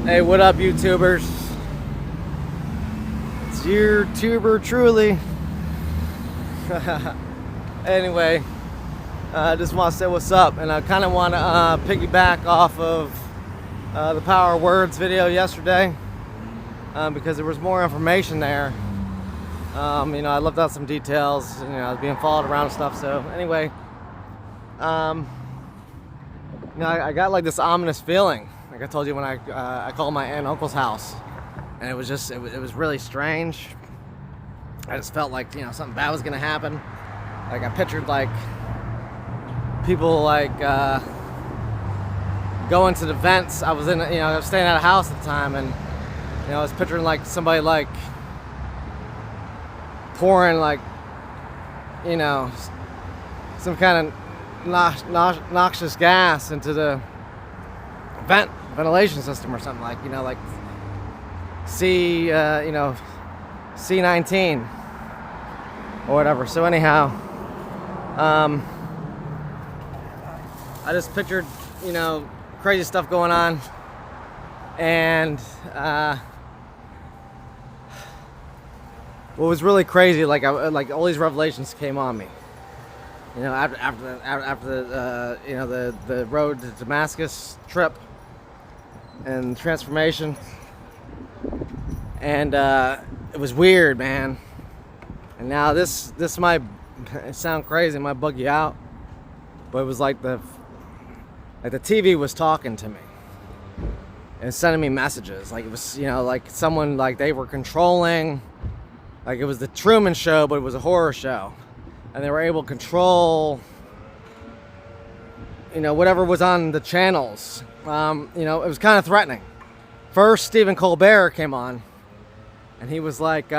Hey, what up, YouTubers? It's your tuber truly. Anyway, I just want to say what's up, and I kind of want to piggyback off of the Power of Words video yesterday because there was more information there. I left out some details. I was being followed around and stuff. So anyway, I got like this ominous feeling. Like I told you when I called my aunt and uncle's house, and it was really strange. I just felt like something bad was gonna happen. Like I pictured like people like going to the vents. I was I was staying at a house at the time, and I was picturing like somebody like pouring like some kind of noxious gas into the ventilation system or something, like like C19 or whatever. So anyhow, I just pictured crazy stuff going on, and what was really crazy, like all these revelations came on me. After the road to Damascus trip and transformation, and it was weird, man. And now this might sound crazy, it might bug you out, but it was like the TV was talking to me and sending me messages. Like it was like someone, like they were controlling, like it was the Truman Show, but it was a horror show. And they were able to control, whatever was on the channels. It was kind of threatening. First, Stephen Colbert came on, and he was like,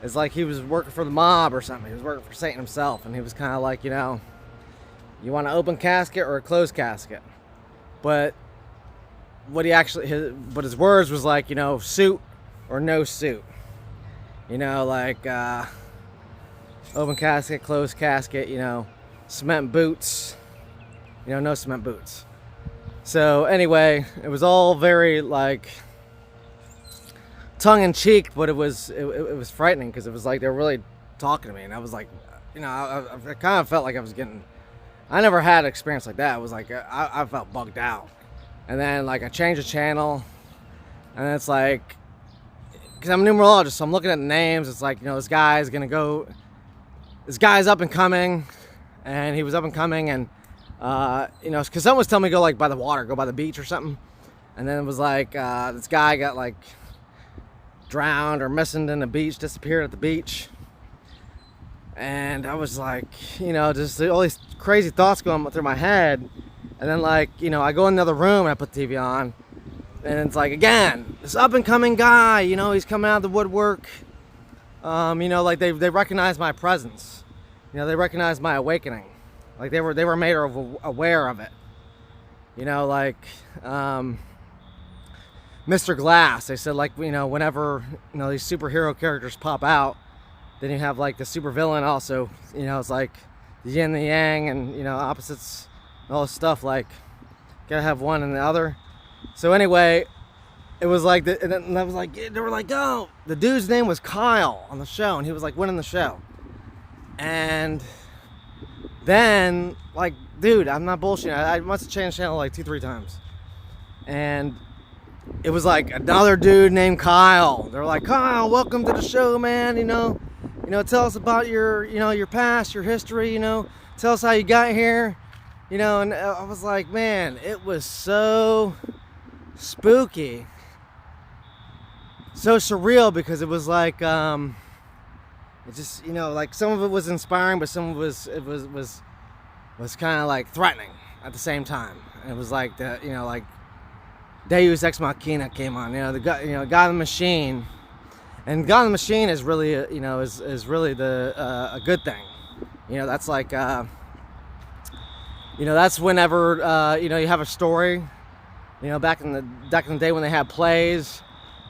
it's like he was working for the mob or something. He was working for Satan himself, and he was kind of like, you want an open casket or a closed casket. But what his words was like, suit or no suit. Open casket, closed casket, cement boots, no cement boots. So anyway, it was all very like tongue-in-cheek, but it was frightening, because it was like they were really talking to me, and I was like, I kind of felt like I never had an experience like that. It was like I felt bugged out. And then like I changed the channel, and it's like, because I'm a numerologist, so I'm looking at the names. It's like, this guy's up and coming, and he was up and coming, and because someone was telling me to go like by the water, go by the beach or something, and then it was like this guy got like drowned or missing in the beach, disappeared at the beach, and I was like, just all these crazy thoughts going through my head, and then like I go in another room and I put the TV on, and it's like again this up and coming guy, he's coming out of the woodwork. Like they recognized my presence. They recognized my awakening. Like they were made aware of it. Mr. Glass, they said, like, whenever, these superhero characters pop out, then you have like the supervillain also, it's like the yin and the yang, and, opposites, and all this stuff, like, gotta have one and the other. So anyway, it was like, and I was like, they were like, oh, the dude's name was Kyle on the show, and he was like winning the show. And then, like, dude, I'm not bullshitting. I must have changed channel like 2-3 times. And it was like another dude named Kyle. They were like, Kyle, welcome to the show, man. Tell us about your past, your history. Tell us how you got here. And I was like, man, it was so spooky. So surreal, because it was like it just like some of it was inspiring, but some of it was kind of like threatening at the same time. And it was like the like Deus Ex Machina came on, the God, God of the Machine, and God of the Machine is really is really a good thing. That's like that's whenever you have a story, back in the day when they had plays,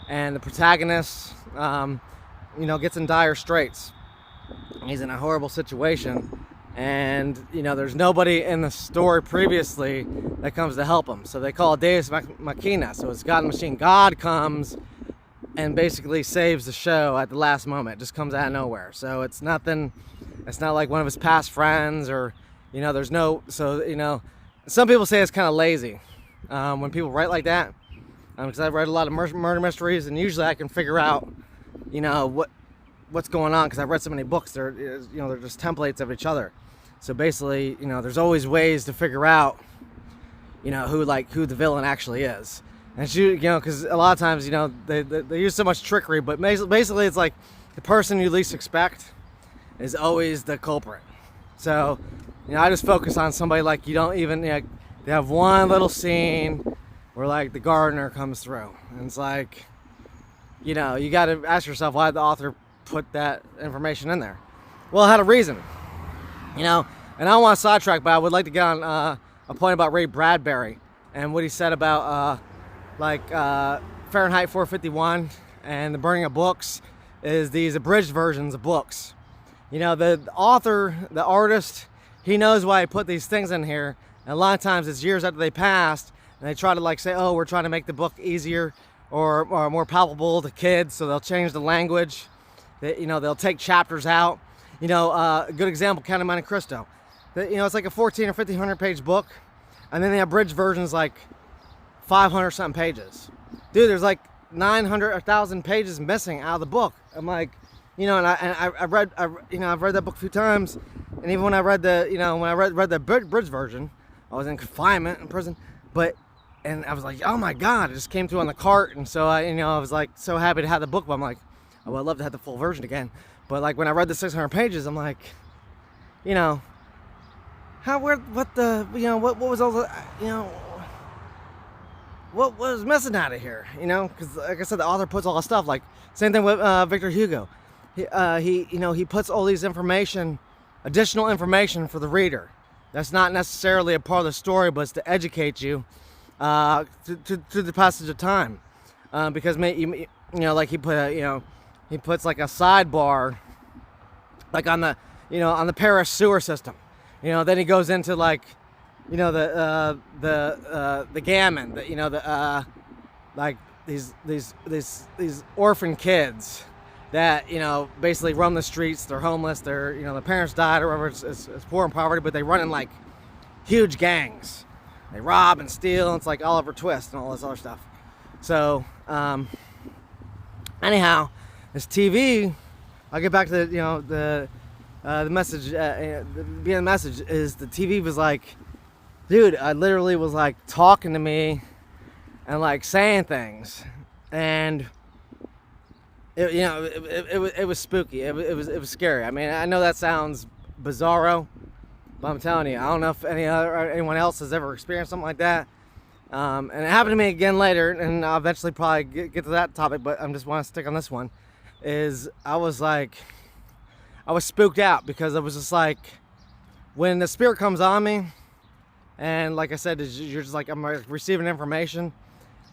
and the protagonist, gets in dire straits. He's in a horrible situation, and there's nobody in the story previously that comes to help him. So they call it Deus Machina. So it's God machine. God comes and basically saves the show at the last moment. It just comes out of nowhere. So it's nothing. It's not like one of his past friends, or there's no. So some people say it's kind of lazy when people write like that, because I've read a lot of murder mysteries, and usually I can figure out what's going on, because I've read so many books. They're just templates of each other. So basically, there's always ways to figure out who the villain actually is. And it's because a lot of times they use so much trickery, but basically it's like the person you least expect is always the culprit. So I just focus on somebody like you don't even they have one little scene where like the gardener comes through, and it's like you got to ask yourself, why did the author put that information in there? Well, it had a reason, and I don't want to sidetrack, but I would like to get on a point about Ray Bradbury and what he said about Fahrenheit 451 and the burning of books is these abridged versions of books. The author, the artist, he knows why he put these things in here, and a lot of times it's years after they passed, and they try to say, oh, we're trying to make the book easier or more palpable to kids, so they'll change the language. They'll take chapters out. A good example, Count of Monte Cristo. It's like a 14 or 1500 page book, and then the abridged version's like 500 something pages. Dude, there's like 900 or 1,000 pages missing out of the book. I'm like, I've read that book a few times, and even when I read read the abridged version, I was in confinement in prison, and I was like, oh my God, it just came through on the cart, and so I was like so happy to have the book, but I'm like, oh, I'd love to have the full version again. But like when I read the 600 pages, I'm like, what was all the, what was missing out of here? Because like I said, the author puts all the stuff. Like same thing with Victor Hugo. He puts all these additional information for the reader. That's not necessarily a part of the story, but it's to educate you through the passage of time. Because like he puts like a sidebar, like on the Paris sewer system. Then he goes into like, the gammon, like these orphan kids that basically roam the streets. They're homeless. They're their parents died or whatever. It's poor and poverty, but they run in like huge gangs. They rob and steal. And it's like Oliver Twist and all this other stuff. So anyhow, this TV. I'll get back to the message. The beginning of the message is the TV was like, dude, I literally was like talking to me and like saying things, and it was spooky. It was scary. I mean, I know that sounds bizarro, but I'm telling you, I don't know if anyone else has ever experienced something like that. And it happened to me again later, and I'll eventually probably get to that topic, but I just want to stick on this one. I was spooked out, because I was just like, when the spirit comes on me, and like I said, you're just like, I'm receiving information,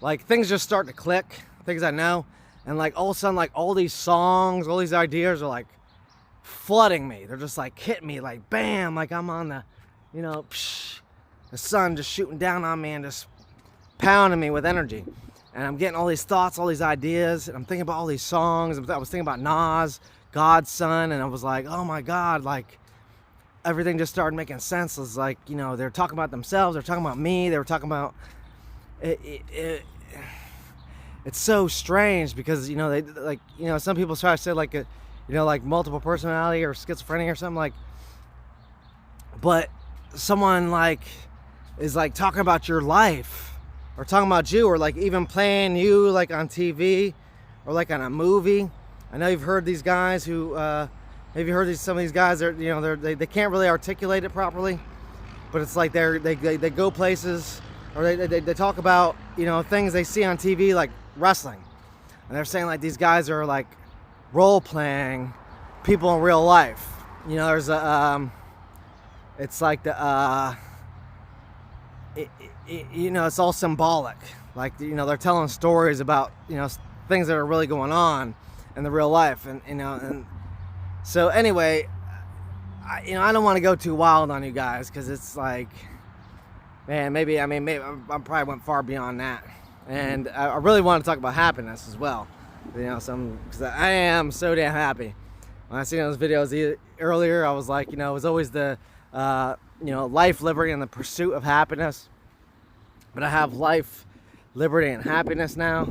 like things just start to click, things I know, and like all of a sudden, like all these songs, all these ideas are like flooding me. They're just like hitting me like bam, like I'm on the, the sun just shooting down on me and just pounding me with energy. And I'm getting all these thoughts, all these ideas, and I'm thinking about all these songs. I was thinking about Nas, God's Son, and I was like, oh my God, like everything just started making sense. It was like, they're talking about themselves, they're talking about me, they were talking about it. It's so strange because, they like, some people try to say like like multiple personality or schizophrenia or something, like, but someone like is like talking about your life, or talking about you, or like even playing you like on TV or like on a movie. I know you've heard these guys who, have you heard some of these guys are, they can't really articulate it properly, but it's like they go places, or they talk about, things they see on TV, like wrestling. And they're saying like these guys are like role playing people in real life. There's a, it's like the, it's all symbolic. Like, they're telling stories about, things that are really going on in the real life. And so anyway, I don't want to go too wild on you guys, because it's like, man, maybe I probably went far beyond that, and I really want to talk about happiness as well. Because I am so damn happy. When I seen those videos earlier, I was like, it was always the life, liberty, and the pursuit of happiness. But I have life, liberty, and happiness now,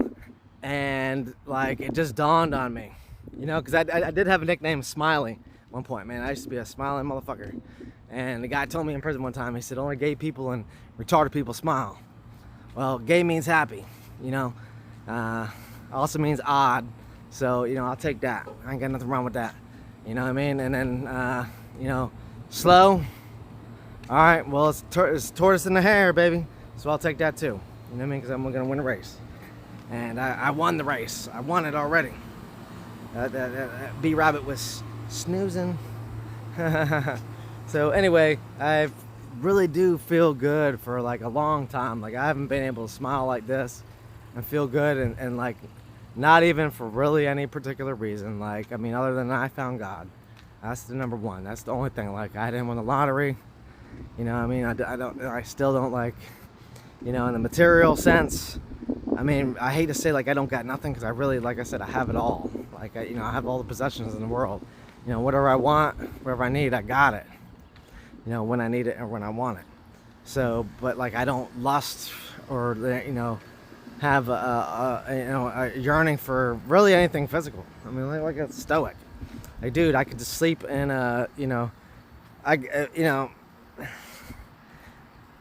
and like it just dawned on me, because I did have a nickname, Smiley, at one point. Man, I used to be a smiling motherfucker, and the guy told me in prison one time, he said, only gay people and retarded people smile. Well, gay means happy, also means odd, so I'll take that. I ain't got nothing wrong with that, you know what I mean? And then slow, all right, well, it's tortoise in the hare, baby, so I'll take that too, you know what I mean? Because I'm gonna win a race. And I won the race. I won it already. B Rabbit was snoozing. So anyway, I really do feel good for like a long time. Like I haven't been able to smile like this and feel good, and like not even for really any particular reason. Like, other than I found God. That's the number one. That's the only thing. Like, I didn't win the lottery. I still don't, like, in the material sense. I hate to say like I don't got nothing, because I really, like I said, I have it all. Like I have all the possessions in the world. Whatever I want, whatever I need, I got it. When I need it and when I want it. So, but like I don't lust or have a yearning for really anything physical. Like a stoic. Like, dude, I could just sleep in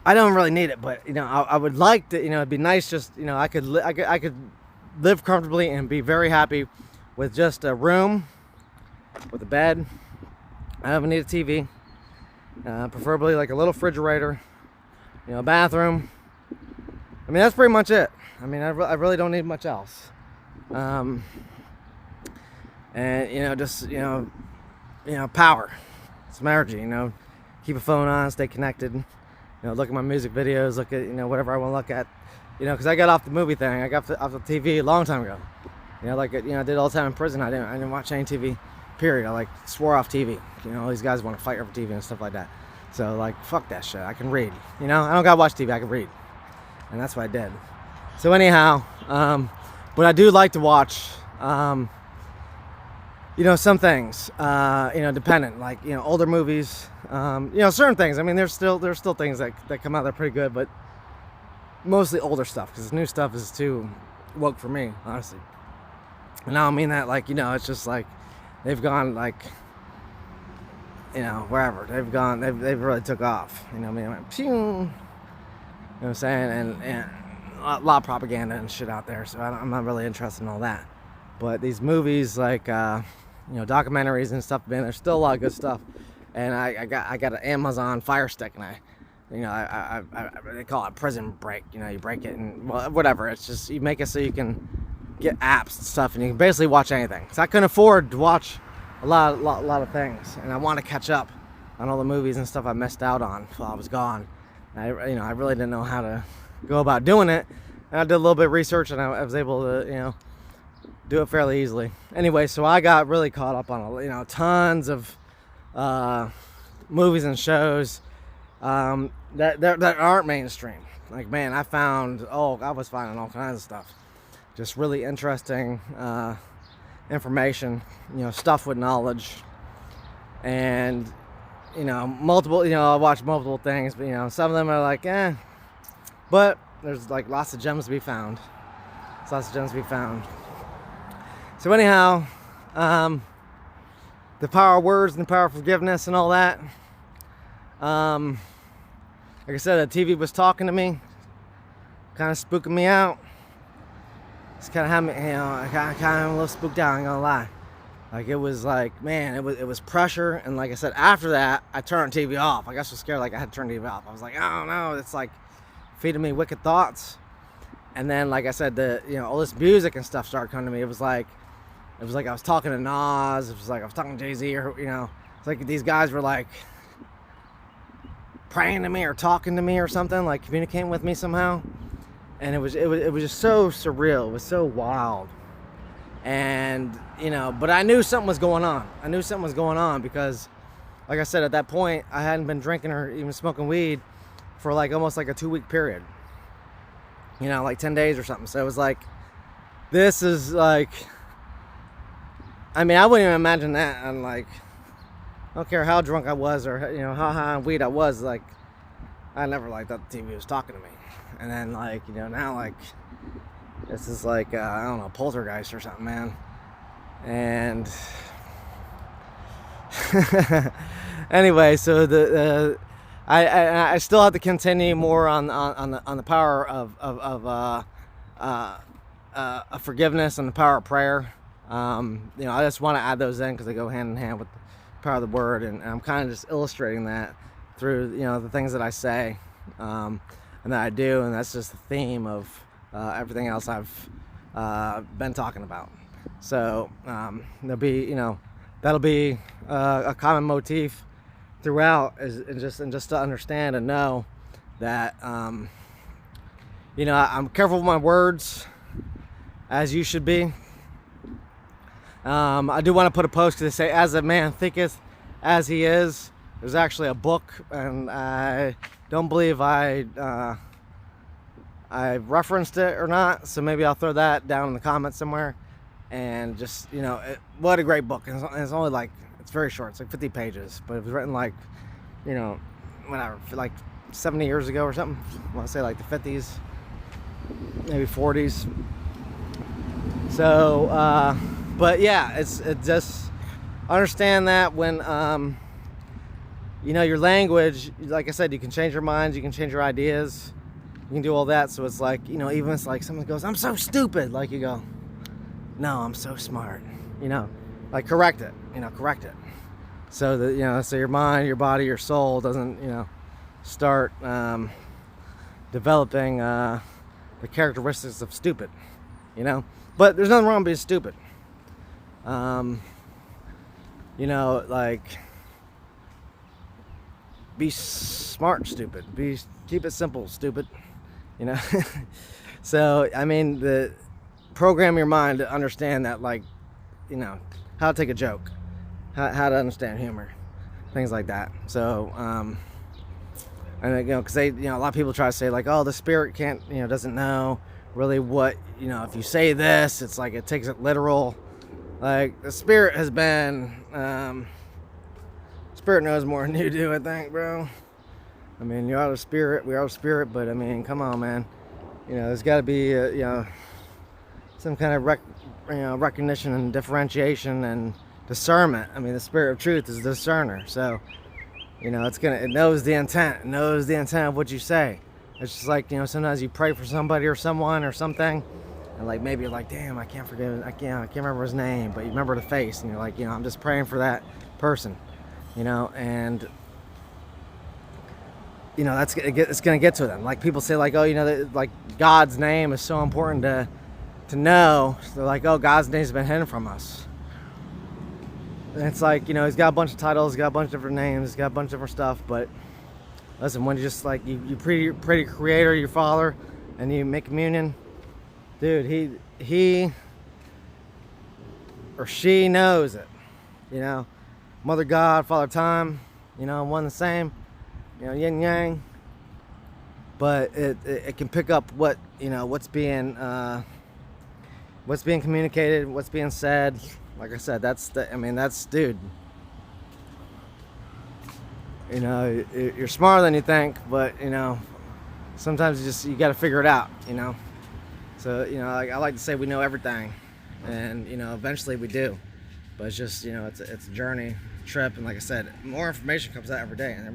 I don't really need it, but I would like to. It'd be nice just I could live comfortably and be very happy with just a room with a bed. I don't need a TV, preferably like a little refrigerator, a bathroom. That's pretty much it. I really don't need much else. And just power, some energy. Keep a phone on, stay connected. Look at my music videos, look at, whatever I want to look at, because I got off the movie thing. I got off the TV a long time ago. I did all the time in prison. I didn't watch any TV, period. I swore off TV. All these guys want to fight over TV and stuff like that. So fuck that shit. I can read. I don't gotta watch TV. I can read, and that's what I did. So anyhow, but I do like to watch, some things, dependent, like, older movies, certain things. There's still things that come out that are pretty good, but mostly older stuff, because new stuff is too woke for me, honestly. And I don't mean that, it's just like, they've gone, wherever. They've really took off, pew, you know what I'm saying, and a lot of propaganda and shit out there, so I'm not really interested in all that. But these movies, documentaries and stuff, man, there's still a lot of good stuff. And I got an Amazon Fire Stick, and they call it Prison Break. You break it and whatever. It's just you make it so you can get apps and stuff, and you can basically watch anything. So I couldn't afford to watch a lot of things, and I want to catch up on all the movies and stuff I missed out on while I was gone. And I really didn't know how to go about doing it. And I did a little bit of research, and I was able to do it fairly easily. Anyway, so I got really caught up on tons of movies and shows that aren't mainstream. Like, man, I was finding all kinds of stuff, just really interesting information, stuff with knowledge, and multiple. I watch multiple things, but some of them are like, but there's lots of gems to be found. There's lots of gems to be found. So anyhow, the power of words and the power of forgiveness and all that. Like I said, the TV was talking to me, kind of spooking me out. It's kind of had me, I kind of a little spooked out, I ain't gonna lie. It was man, it was pressure. And like I said, after that, I turned the TV off. I got so scared, I had to turn the TV off. I was like, oh no, it's feeding me wicked thoughts. And then, like I said, all this music and stuff started coming to me. It was like I was talking to Nas. It was like I was talking to Jay-Z, or it's like these guys were praying to me or talking to me or something, communicating with me somehow. And it was just so surreal. It was so wild. And but I knew something was going on. Because like I said, at that point, I hadn't been drinking or even smoking weed for like almost like a 2-week period. You know, like 10 days or something. So it was like, this is like, I mean, I wouldn't even imagine that. I'm like, I don't care how drunk I was or, you know, how high on weed I was. Like, I never like thought the TV was talking to me. And then, like, you know, now, like, this is like, I don't know, poltergeist or something, man. And anyway, so I still have to continue more on the power of forgiveness and the power of prayer. You know, I just want to add those in because they go hand in hand with the power of the word, and I'm kind of just illustrating that through, you know, the things that I say and that I do, and that's just the theme of everything else I've been talking about. So there'll be, you know, that'll be a common motif throughout, and just to understand and know that you know, I'm careful with my words, as you should be. I do want to put a post because they say, as a man thinketh as he is. There's actually a book, and I don't believe I referenced it or not, so maybe I'll throw that down in the comments somewhere. And just, you know, what a great book. It's only like, it's very short, it's like 50 pages, but it was written like, you know, whatever, like 70 years ago or something. I want to say like the 50s, maybe 40s. So but yeah, it just understand that when you know, your language, like I said, you can change your minds, you can change your ideas, you can do all that. So it's like, you know, even if it's like someone goes, I'm so stupid, like you go, no, I'm so smart, you know, like correct it, you know, correct it. So that, you know, so your mind, your body, your soul doesn't, you know, start developing the characteristics of stupid, you know. But there's nothing wrong with being stupid. You know, like, be smart, stupid. Keep it simple, stupid. You know. So I mean, program your mind to understand that, like, you know, how to take a joke, how to understand humor, things like that. So and you know, because they, you know, a lot of people try to say like, oh, the spirit can't, you know, doesn't know really what, you know, if you say this, it's like it takes it literal. Like, the spirit has been spirit knows more than you do, I think, bro. I mean, you're out of spirit, we're out of spirit, but I mean, come on, man. You know, there's got to be you know, some kind of recognition and differentiation and discernment. I mean, the spirit of truth is a discerner, so, you know, it knows the intent, of what you say. It's just like, you know, sometimes you pray for somebody or someone or something, and like maybe you're like, damn, I can't remember his name, but you remember the face, and you're like, you know, I'm just praying for that person, you know, and you know, it's gonna get to them. Like, people say like, oh, you know, like God's name is so important to know. So they're like, oh, God's name's been hidden from us. And it's like, you know, he's got a bunch of titles, he's got a bunch of different names, he's got a bunch of different stuff, but listen, when you just like, you pray to your Creator, your Father, and you make communion, dude, he or she knows it, you know. Mother God, Father Time, you know, one the same, you know, yin yang. But it can pick up what, you know, what's being communicated, what's being said. Like I said, that's dude. You know, you're smarter than you think, but you know, sometimes you got to figure it out, you know. So, you know, I like to say we know everything, and you know, eventually we do. But it's just, you know, it's a journey, trip, and like I said, more information comes out every day, and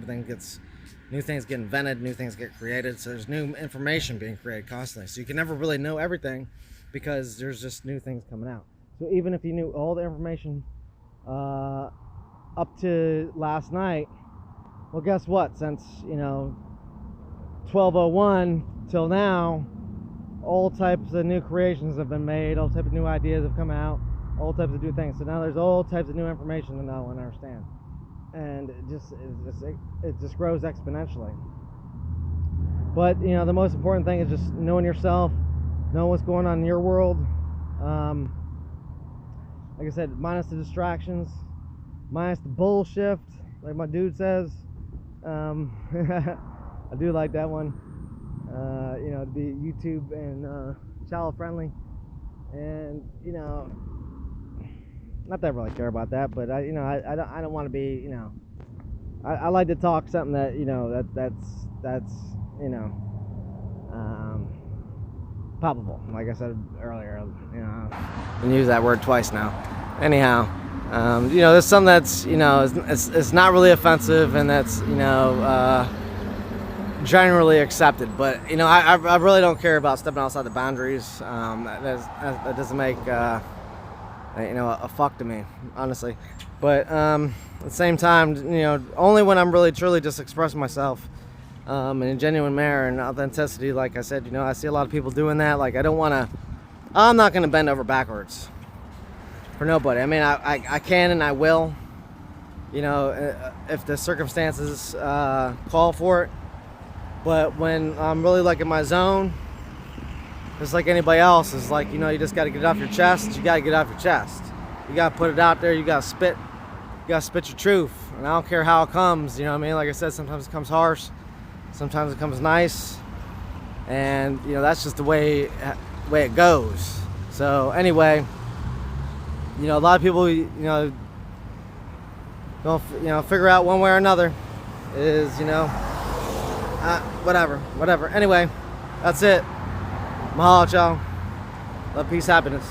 new things get invented, new things get created. So there's new information being created constantly. So you can never really know everything because there's just new things coming out. So even if you knew all the information up to last night, well, guess what? Since, you know, 1201 till now, all types of new creations have been made, all types of new ideas have come out, all types of new things. So now there's all types of new information to know and understand, and it just grows exponentially. But you know, the most important thing is just knowing yourself, knowing what's going on in your world. Like I said, minus the distractions, minus the bullshit, like my dude says. I do like that one. You know, to be YouTube and child friendly, and you know, not that I really care about that, but I don't want to be, you know, I like to talk something that, you know, that's you know, palpable. Like I said earlier, you know, I can use that word twice now. Anyhow, you know, there's something that's, you know, it's not really offensive, and that's, you know, generally accepted. But you know, I really don't care about stepping outside the boundaries. That doesn't make you know, a fuck to me, honestly. But at the same time, you know, only when I'm really truly just expressing myself in a genuine manner and authenticity. Like I said, you know, I see a lot of people doing that. Like, I'm not gonna bend over backwards for nobody. I mean, I can and I will, you know, if the circumstances call for it. But when I'm really like in my zone, just like anybody else, is like, you know, you just got to get it off your chest. You got to get it off your chest. You got to put it out there. You got to spit. You got to spit your truth. And I don't care how it comes. You know what I mean? Like I said, sometimes it comes harsh. Sometimes it comes nice. And, you know, that's just the way it goes. So anyway, you know, a lot of people, you know, don't, you know, figure out one way or another. Is, you know, whatever. Anyway, that's it. Mahalo, y'all. Love, peace, happiness.